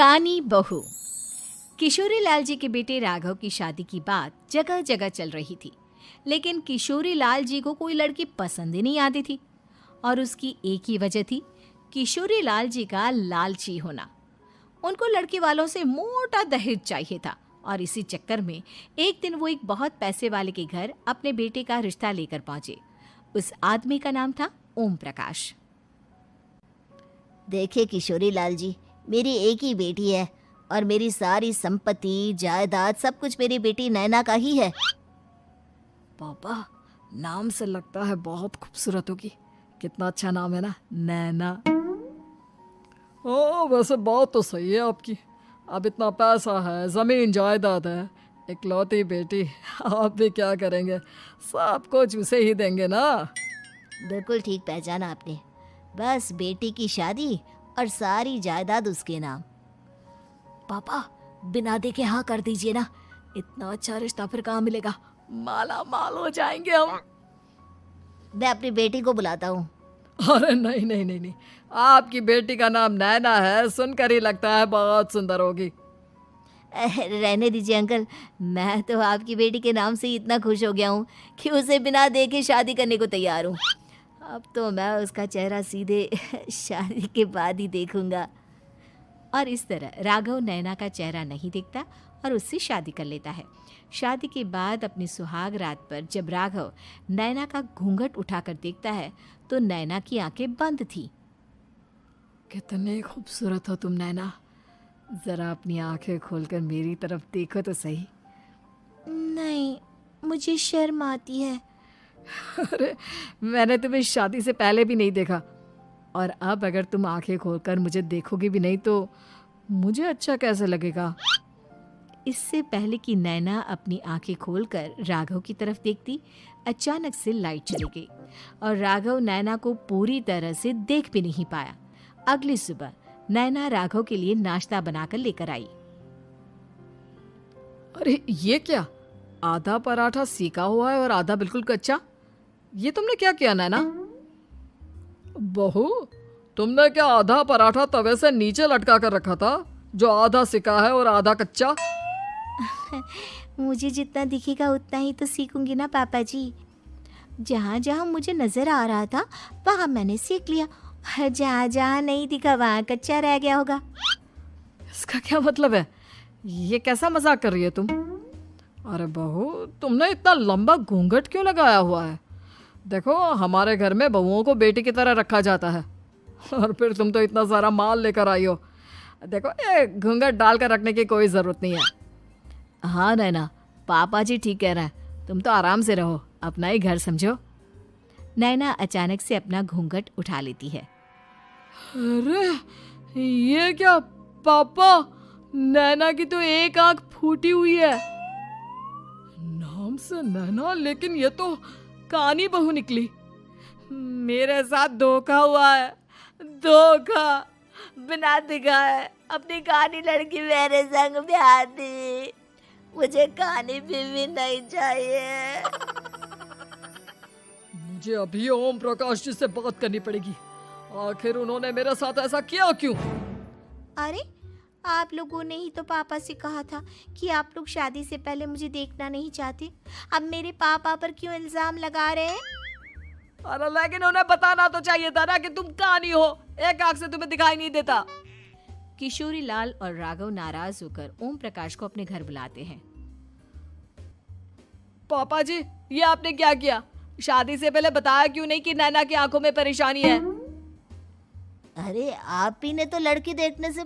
कानी बहू। किशोरी लाल जी के बेटे राघव की शादी की बात जगह जगह चल रही थी, लेकिन किशोरी लाल जी को कोई लड़की पसंद ही नहीं आती थी। और उसकी एक ही वजह थी, किशोरी लाल जी का लालची होना। उनको लड़की वालों से मोटा दहेज चाहिए था और इसी चक्कर में एक दिन वो एक बहुत पैसे वाले के घर अपने बेटे का रिश्ता लेकर पहुंचे। उस आदमी का नाम था ओम प्रकाश। देखिए किशोरी लाल जी, मेरी एक ही बेटी है और मेरी सारी संपत्ति जायदाद सब कुछ मेरी बेटी नैना का ही है। पापा, नाम से लगता है बहुत खूबसूरत होगी। कितना अच्छा नाम है ना, नैना। ओ, वैसे बात तो सही है आपकी। अब इतना पैसा है, जमीन जायदाद है, इकलौती बेटी, आप भी क्या करेंगे? सब कुछ उसे ही देंगे ना। बिल्कुल ठीक पहचाना आपने। बस बेटी की शादी और सारी जायदाद उसके नाम। पापा, बिना देखे हाँ कर दीजिए ना। इतना अच्छा रिश्ता फिर कहाँ मिलेगा? माला माल हो जाएंगे हम। मैं अपनी बेटी को बुलाता हूँ। अरे नहीं नहीं नहीं नहीं, आपकी बेटी का नाम नैना है, सुनकर ही लगता है बहुत सुंदर होगी। रहने दीजिए अंकल, मैं तो आपकी बेटी के नाम से ही इतना खुश हो गया हूँ कि उसे बिना देखे शादी करने को तैयार हूँ। अब तो मैं उसका चेहरा सीधे शादी के बाद ही देखूंगा। और इस तरह राघव नैना का चेहरा नहीं देखता और उससे शादी कर लेता है। शादी के बाद अपनी सुहाग रात पर जब राघव नैना का घूंघट उठाकर देखता है तो नैना की आंखें बंद थी। कितने खूबसूरत हो तुम नैना, जरा अपनी आंखें खोलकर मेरी तरफ देखो तो सही। नहीं, मुझे शर्म आती है। अरे, मैंने तुम्हें शादी से पहले भी नहीं देखा, और अब अगर तुम आंखें खोलकर मुझे देखोगी भी नहीं तो मुझे अच्छा कैसे लगेगा? इससे पहले कि नैना अपनी आंखें खोलकर राघव की तरफ देखती, अचानक से लाइट चली गई और राघव नैना को पूरी तरह से देख भी नहीं पाया। अगली सुबह नैना राघव के लिए नाश्ता बनाकर लेकर आई। अरे ये क्या, आधा पराठा सेका हुआ है और आधा बिल्कुल कच्चा। ये तुमने क्या किया नैना? बहू, तुमने क्या आधा पराठा तवे से नीचे लटका कर रखा था, जो आधा सिका है और आधा कच्चा? मुझे जितना दिखेगा उतना ही तो सीखूंगी ना पापा जी। जहाँ जहाँ मुझे नजर आ रहा था वहाँ मैंने सीख लिया, जहाँ जहाँ नहीं दिखा वहाँ कच्चा रह गया होगा। इसका क्या मतलब है? ये कैसा मजाक कर रही है तुम? अरे बहू, तुमने इतना लंबा घूंघट क्यों लगाया हुआ है? देखो, हमारे घर में बहुओं को बेटी की तरह रखा जाता है, और फिर तुम तो इतना सारा माल लेकर आई हो। देखो, ये घूंघट डालकर रखने की कोई ज़रूरत नहीं है। हाँ नैना, पापा जी ठीक कह रहे हैं, तुम तो आराम से रहो, अपना ही घर समझो। नैना अचानक से अपना घूंघट उठा लेती है। अरे ये क्या पापा, नैना की तो एक आंख फूटी हुई है। नाम से नैना, लेकिन ये तो कानी बहू निकली। मेरे साथ धोखा हुआ है, धोखा। बिना दिखाए अपनी कानी लड़की मेरे संग ब्याह दी। मुझे कानी बीवी नहीं चाहिए। मुझे अभी ओम प्रकाश जी से बात करनी पड़ेगी। आखिर उन्होंने मेरे साथ ऐसा किया क्यों? अरे, आप लोगों ने ही तो पापा से कहा था कि आप लोग शादी से पहले मुझे देखना नहीं चाहते। अब मेरे पापा पर क्यों इल्जाम लगा रहे हैं? अरे लेकिन उन्हें बताना तो चाहिए था ना कि तुम कानी हो, एक आंख से तुम्हें दिखाई नहीं देता। किशोरी लाल और राघव नाराज होकर ओम प्रकाश को अपने घर बुलाते हैं। पापा जी, ये आपने क्या किया? शादी से पहले बताया क्यों नहीं कि नैना की आंखों में परेशानी है? अरे, आप ही ने तो लड़की देखने से